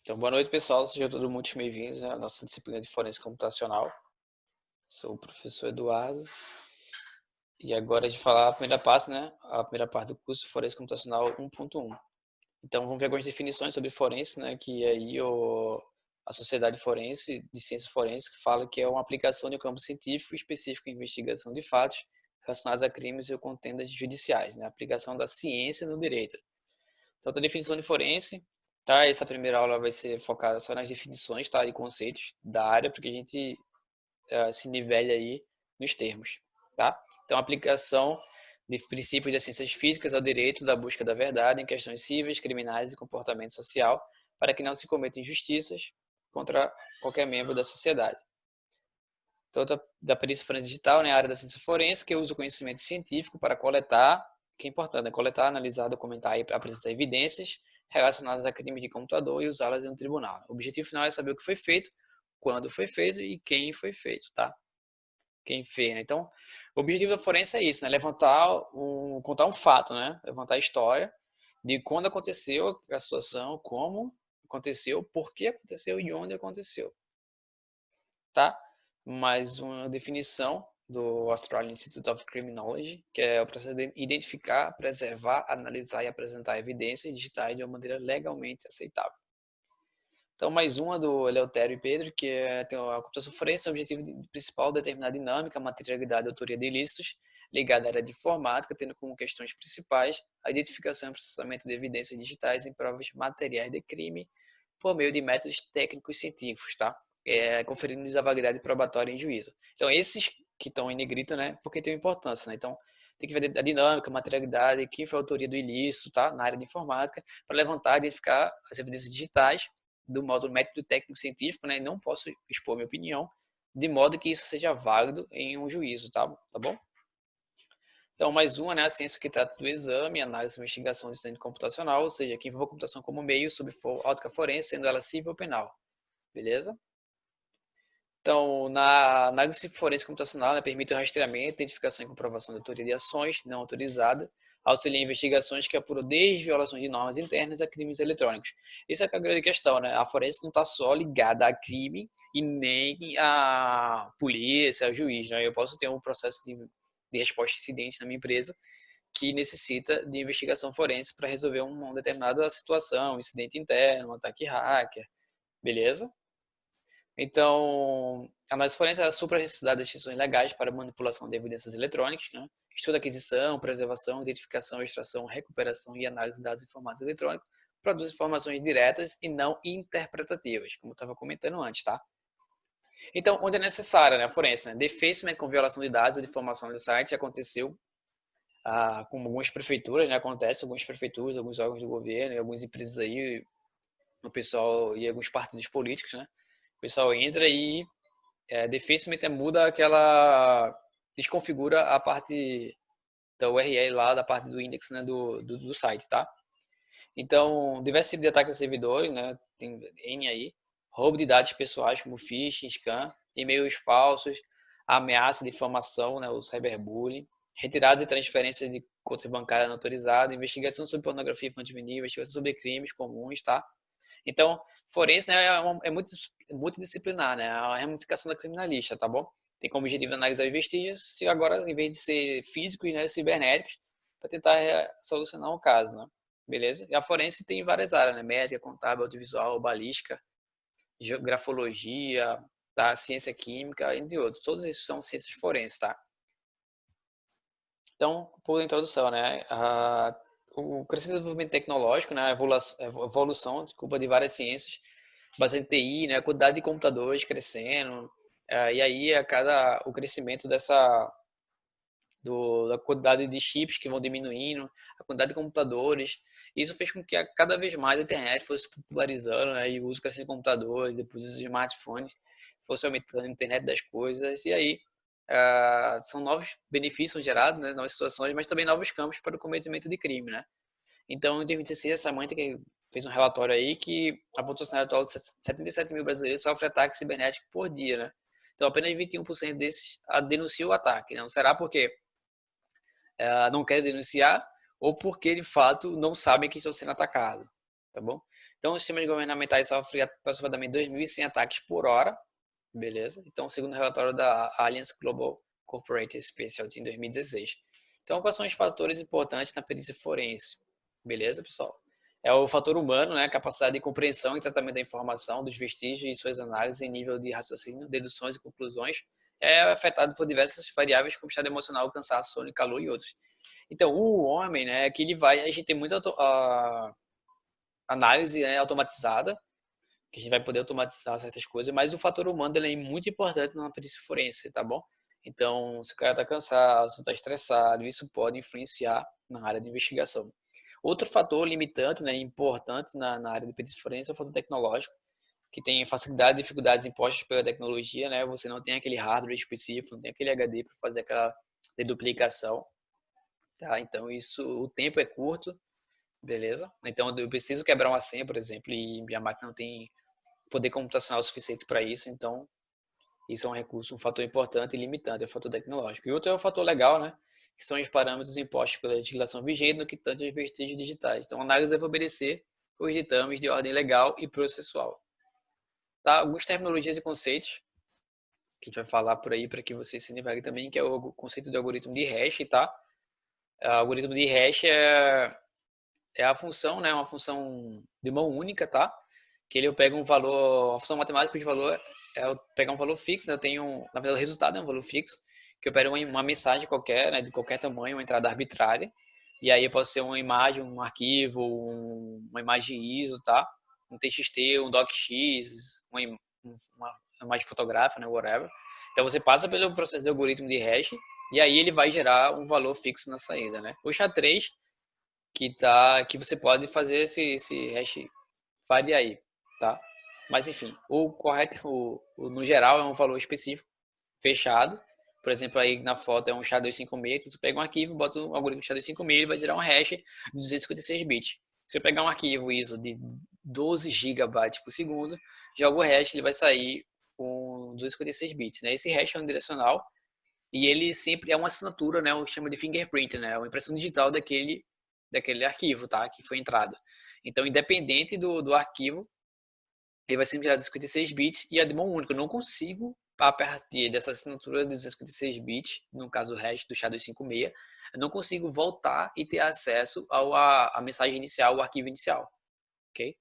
Então, boa noite, pessoal. Sejam todos muito bem-vindos à nossa disciplina de forense computacional. Sou o professor Eduardo e agora a gente falar a primeira parte, né? A primeira parte do curso Forense Computacional 1.1. Então, vamos ver algumas definições sobre forense, né? Que aí a Sociedade Forense de Ciências Forenses fala que é uma aplicação de um campo científico específico em investigação de fatos relacionados a crimes ou contendas judiciais, né? A aplicação da ciência no direito. Então, a definição de forense, tá? Essa primeira aula vai ser focada só nas definições, tá? E conceitos da área, porque a gente se nivele aí nos termos, tá? Então, a aplicação de princípios das ciências físicas ao direito da busca da verdade em questões cíveis, criminais e comportamento social, para que não se cometam injustiças contra qualquer membro da sociedade. Então, da perícia forense digital, né, a área da ciência forense, que usa o conhecimento científico para coletar, que é importante, né, coletar, analisar, documentar e apresentar evidências relacionadas a crimes de computador e usá-las em um tribunal. O objetivo final é saber o que foi feito, quando foi feito e quem foi feito, tá? Quem fez, né? Então, o objetivo da forense é isso, né? Contar um fato, né? Levantar a história de quando aconteceu a situação, como aconteceu, por que aconteceu e onde aconteceu, tá? Mais uma definição do Australian Institute of Criminology, que é o processo de identificar, preservar, analisar e apresentar evidências digitais de uma maneira legalmente aceitável. Então, mais uma do Eleutério e Pedro, que tem a computação forense, o objetivo principal determinar a dinâmica, materialidade e autoria de ilícitos, ligada à área de informática, tendo como questões principais a identificação e processamento de evidências digitais em provas materiais de crime por meio de métodos técnicos científicos, tá? Conferindo-lhes a validade probatória em juízo. Então, esses que estão em negrito, né? Porque tem importância, né? Então, tem que ver a dinâmica, a materialidade, quem foi a autoria do ilícito, tá? Na área de informática, para levantar e identificar as evidências digitais do modo método técnico científico, né? Não posso expor minha opinião, de modo que isso seja válido em um juízo, tá bom? Então, mais uma, né? A ciência que trata do exame, análise e investigação de incidente computacional, ou seja, que envolve a computação como meio sob ótica forense, sendo ela civil ou penal. Beleza? Então, na análise forense computacional, né, permite o rastreamento, identificação e comprovação da autoria de ações não autorizadas, auxilia em investigações que apuram desde violações de normas internas a crimes eletrônicos. Isso é a grande questão, né? A forense não está só ligada a crime e nem a polícia, a juiz, né? Eu posso ter um processo de resposta a incidente na minha empresa que necessita de investigação forense para resolver uma determinada situação, um incidente interno, um ataque hacker, beleza? Então, a análise forense supra a necessidade de instituições legais para manipulação de evidências eletrônicas, né? Estuda aquisição, preservação, identificação, extração, recuperação e análise de dados informados eletrônicos, produz informações diretas e não interpretativas, como eu estava comentando antes, tá? Então, onde é necessária, né, a forense, né? Defacement com violação de dados ou de informação do site aconteceu com algumas prefeituras, né? Acontece algumas prefeituras, alguns órgãos do governo, algumas empresas aí, o pessoal e alguns partidos políticos, né? O pessoal entra e defacement muda aquela, desconfigura a parte da URL lá, da parte do index, né, do site, tá? Então, diversos tipos de ataques a servidores, né, tem N aí, roubo de dados pessoais como phishing, scam, e-mails falsos, ameaça de difamação, né, o cyberbullying, retiradas e transferências de contas bancárias não autorizadas, investigação sobre pornografia infantil-juvenil, investigação sobre crimes comuns, tá? Então, forense, né, é muito multidisciplinar, né? É a ramificação da criminalística, tá bom? Tem como objetivo analisar os vestígios, se agora, em vez de ser físicos, né, cibernéticos, para tentar solucionar um caso, né? Beleza? E a forense tem várias áreas, né? Médica, contábil, audiovisual, balística, grafologia, tá? Ciência química, entre outros. Todos esses são ciências forenses, tá? Então, por introdução, né? O crescente desenvolvimento tecnológico, né? A evolução, desculpa, de várias ciências, baseada em TI, né? A quantidade de computadores crescendo, e aí o crescimento da quantidade de chips que vão diminuindo, a quantidade de computadores, isso fez com que cada vez mais a internet fosse popularizando, né? E o uso crescente de computadores, depois os smartphones, fosse aumentando a internet das coisas, e aí são novos benefícios gerados, né? Novas situações, mas também novos campos para o cometimento de crime, né? Então, em 2016, essa mãe que fez um relatório aí que apontou o cenário atual de 77 mil brasileiros sofrem ataque cibernético por dia, né? Então, apenas 21% desses denunciam o ataque. Não será porque não querem denunciar ou porque, de fato, não sabem que estão sendo atacados, tá bom? Então, os sistemas governamentais sofrem aproximadamente 2.100 ataques por hora, beleza? Então, segundo o relatório da Allianz Global Corporate Specialty em 2016. Então, quais são os fatores importantes na perícia forense? Beleza, pessoal? É o fator humano, né? A capacidade de compreensão e tratamento da informação, dos vestígios e suas análises em nível de raciocínio, deduções e conclusões, é afetado por diversas variáveis como estado emocional, cansaço, sono, calor e outros. Então, o homem, né, que ele vai, a gente tem muita análise, né, automatizada, que a gente vai poder automatizar certas coisas, mas o fator humano ele é muito importante na perícia forense, tá bom? Então, se o cara está cansado, se está estressado, isso pode influenciar na área de investigação. Outro fator limitante, né, importante na área de perícia forense é o fator tecnológico, que tem facilidade e dificuldades impostas pela tecnologia, né? Você não tem aquele hardware específico, não tem aquele HD para fazer aquela deduplicação, tá? Então, isso, o tempo é curto, beleza? Então, eu preciso quebrar uma senha, por exemplo, e minha máquina não tem poder computacional suficiente para isso, então isso é um recurso, um fator importante e limitante, é o fator tecnológico. E outro é o fator legal, né? Que são os parâmetros impostos pela legislação vigente no que tange aos vestígios digitais. Então, a análise deve obedecer os ditames de ordem legal e processual. Tá? Algumas terminologias e conceitos que a gente vai falar por aí para que vocês se nivelem também, que é o conceito de algoritmo de hash, tá? O algoritmo de hash é a função, né? Uma função de mão única, tá? Que ele pega um valor, a função matemática de valor é eu pegar um valor fixo, né? Eu tenho, na verdade, o resultado é um valor fixo, que eu pego uma mensagem qualquer, né? De qualquer tamanho, uma entrada arbitrária, e aí pode ser uma imagem, um arquivo, uma imagem ISO, tá? Um TXT, um docx, uma imagem fotográfica, né? Whatever. Então você passa pelo processo de algoritmo de hash, e aí ele vai gerar um valor fixo na saída, né? O SHA-3 que você pode fazer esse hash variar aí, tá? Mas enfim, o correto, no geral, é um valor específico, fechado. Por exemplo, aí na foto é um SHA-256, então você pega um arquivo, bota um algoritmo SHA-256, ele vai gerar um hash de 256 bits. Se eu pegar um arquivo ISO de 12 GB por segundo, jogo o hash, ele vai sair com 256 bits, né? Esse hash é um direcional e ele sempre é uma assinatura, né? O que chama de fingerprint, né? Uma impressão digital daquele arquivo, tá? Que foi entrado. Então, independente do arquivo, ele vai ser gerado 56 bits e é de mão única. Eu não consigo, a partir dessa assinatura de 56 bits, no caso o hash do SHA-256, eu não consigo voltar e ter acesso à mensagem inicial, ao arquivo inicial. Ok?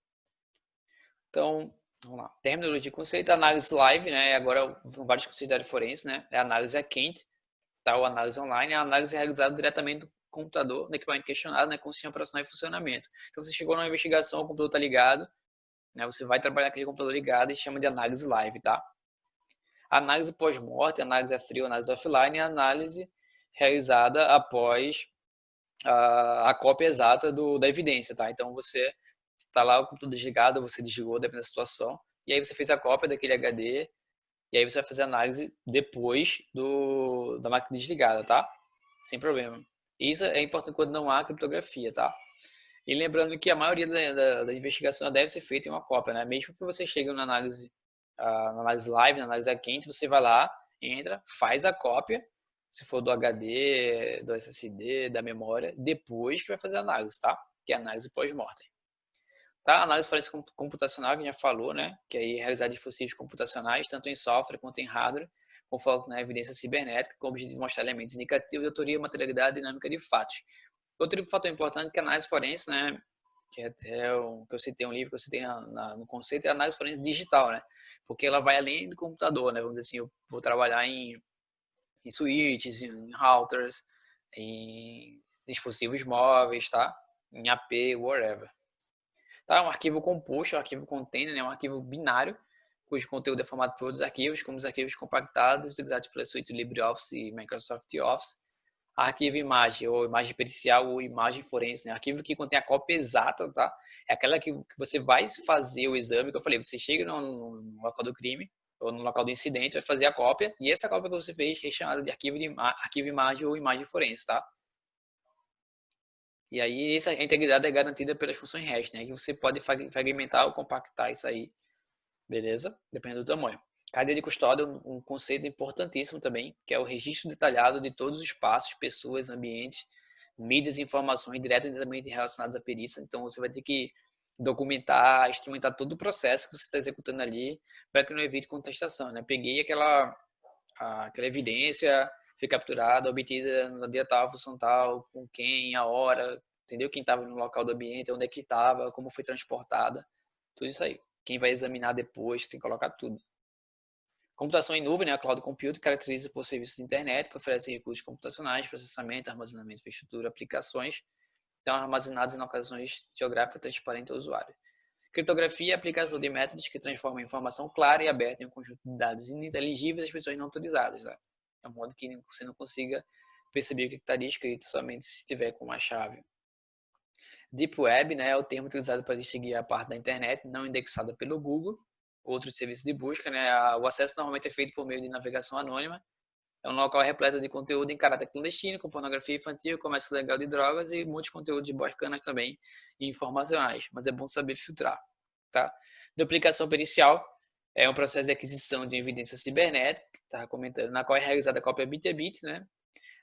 Então, vamos lá. Terminologia de conceito, análise live, né? Agora são vários conceitos da área forense, né? A análise é quente, tal análise online, a análise é realizada diretamente do computador, no equipamento questionado, né, com o sistema operacional em funcionamento. Então, você chegou numa investigação, o computador está ligado, né, você vai trabalhar com aquele computador ligado e chama de análise live, tá? A análise pós-morte, análise a frio, análise offline, é a análise realizada após a cópia exata da evidência, tá? Então, você está lá, o computador desligado, você desligou, depende da situação, e aí você fez a cópia daquele HD, e aí você vai fazer a análise depois da máquina desligada, tá? Sem problema. Isso é importante quando não há criptografia, tá? E lembrando que a maioria da investigação deve ser feita em uma cópia, né? Mesmo que você chegue na análise live, na análise quente, você vai lá, entra, faz a cópia, se for do HD, do SSD, da memória, depois que vai fazer a análise, tá? Que é a análise pós-mortem. Tá? A análise forense computacional, que a gente já falou, né? Que aí é realizar dispositivos computacionais, tanto em software quanto em hardware, com foco na evidência cibernética, com o objetivo de mostrar elementos indicativos de autoria, materialidade e dinâmica de fatos. Outro fator importante que a análise forense, né? Que até que eu citei um livro que eu citei no conceito, é a análise forense digital, né? Porque ela vai além do computador, né? Vamos dizer assim, eu vou trabalhar em switches, em routers, em dispositivos móveis, tá? Em AP, whatever. Tá? Um arquivo composto, um arquivo container, né? Um arquivo binário, cujo conteúdo é formado por outros arquivos, como os arquivos compactados utilizados pela suíte LibreOffice e Microsoft Office. Arquivo imagem, ou imagem pericial, ou imagem forense, né? Arquivo que contém a cópia exata, tá? É aquela que você vai fazer o exame, que eu falei, você chega no local do crime, ou no local do incidente, vai fazer a cópia, e essa cópia que você fez é chamada de arquivo imagem ou imagem forense, tá? E aí essa integridade é garantida pelas funções hash, né? Que você pode fragmentar ou compactar isso aí, beleza? Dependendo do tamanho. Cadeia de custódia é um conceito importantíssimo também, que é o registro detalhado de todos os passos, pessoas, ambientes, mídias e informações diretamente relacionadas à perícia. Então você vai ter que documentar, instrumentar todo o processo que você está executando ali, para que não evite contestação, né? Peguei aquela evidência, foi capturada, obtida no dia tal, função tal, com quem, a hora, entendeu? Quem estava no local do ambiente, onde é que estava, como foi transportada, tudo isso aí. Quem vai examinar depois, tem que colocar tudo. Computação em nuvem, né? A Cloud Computing caracteriza por serviços de internet que oferecem recursos computacionais, processamento, armazenamento, infraestrutura, aplicações, estão armazenados em localizações geográficas transparentes ao usuário. Criptografia é a aplicação de métodos que transformam a informação clara e aberta em um conjunto de dados ininteligíveis às pessoas não autorizadas. Né? É um modo que você não consiga perceber o que estaria escrito somente se estiver com uma chave. Deep Web, né, é o termo utilizado para distinguir a parte da internet não indexada pelo Google, outros serviços de busca. Né? O acesso normalmente é feito por meio de navegação anônima. É um local repleto de conteúdo em caráter clandestino, com pornografia infantil, comércio legal de drogas e muitos conteúdos bacanas também e informacionais. Mas é bom saber filtrar. Tá? Duplicação pericial é um processo de aquisição de evidência cibernética, que estava comentando, na qual é realizada a cópia bit a bit, né,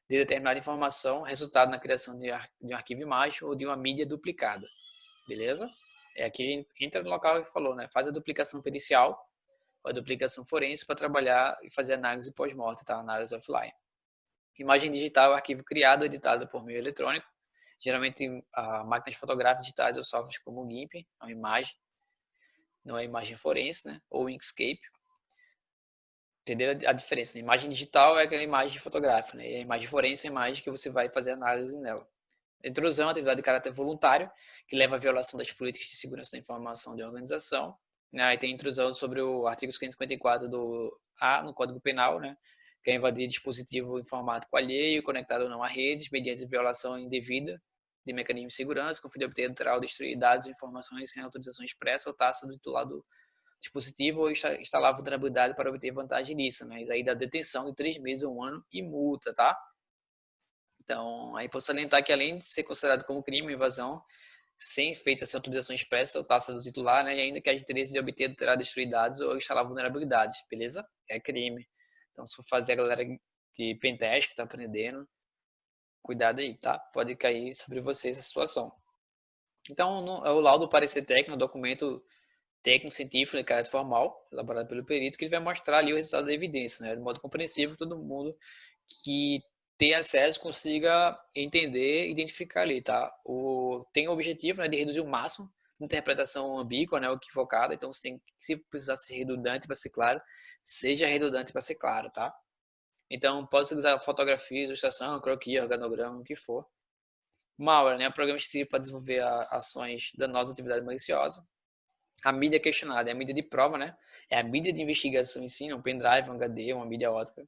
de determinada informação, resultado na criação de um arquivo imagem ou de uma mídia duplicada. Beleza? Aqui entra no local que falou, né? Faz a duplicação pericial, ou a duplicação forense para trabalhar e fazer análise pós-morte, tá? Análise offline. Imagem digital é um arquivo criado ou editado por meio eletrônico, geralmente máquinas fotográficas digitais ou softwares como o GIMP, uma imagem, não é imagem forense, né? Ou Inkscape. Entender a diferença? A imagem digital é aquela imagem fotográfica, né? E a imagem forense é a imagem que você vai fazer análise nela. A intrusão é uma atividade de caráter voluntário, que leva à violação das políticas de segurança da informação de organização. Né? Aí tem intrusão sobre o artigo 554 do A no Código Penal, né? Que é invadir dispositivo informático alheio, conectado ou não a redes, mediante violação indevida de mecanismos de segurança, com o fim de obter, alterar ou destruir dados e informações sem autorização expressa ou tácita do titular do dispositivo ou instalar vulnerabilidade para obter vantagem nisso, né? Isso aí dá detenção de 3 meses ou 1 ano e multa, tá? Então, aí posso salientar que além de ser considerado como crime, invasão, sem feita sem autorização expressa ou taxa do titular, né? E ainda que haja interesse de obter, alterar, destruir dados ou instalar vulnerabilidades, beleza? É crime. Então, se for fazer a galera que pentest, que tá aprendendo, cuidado aí, tá? Pode cair sobre você essa situação. Então, é o laudo parecer técnico, documento técnico-científico, de caráter formal, elaborado pelo perito, que ele vai mostrar ali o resultado da evidência, né? De modo compreensível, que todo mundo que tem acesso consiga entender e identificar ali, tá? Tem o objetivo, né, de reduzir o máximo de interpretação ambígua, né, ou equivocada, então você tem que, se precisar ser redundante para ser claro, seja redundante para ser claro, tá? Então, pode utilizar fotografia, ilustração, croquis, organograma, o que for. Malware, né, programa específico para desenvolver ações danosas, atividade maliciosa. A mídia questionada é a mídia de prova, né? É a mídia de investigação em si, um pendrive, um HD, uma mídia ótica.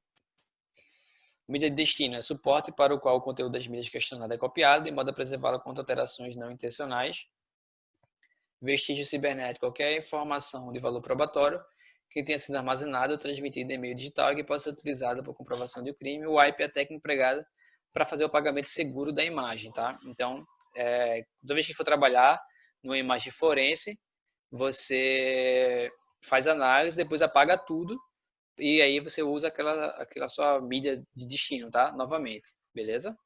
Mídia de destino é suporte para o qual o conteúdo das mídias questionadas é copiado, de modo a preservá-lo contra alterações não intencionais. Vestígio cibernético, qualquer informação de valor probatório que tenha sido armazenada ou transmitida em meio digital e que possa ser utilizada para comprovação de um crime. O wipe é a técnica empregada para fazer o pagamento seguro da imagem, tá? Então, toda vez que for trabalhar numa imagem forense, você faz análise, depois apaga tudo e aí você usa aquela sua mídia de destino, tá? Novamente, beleza?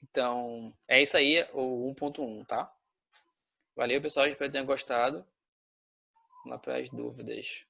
Então, é isso aí, o 1.1, tá? Valeu, pessoal, espero que tenham gostado. Vamos lá para as dúvidas.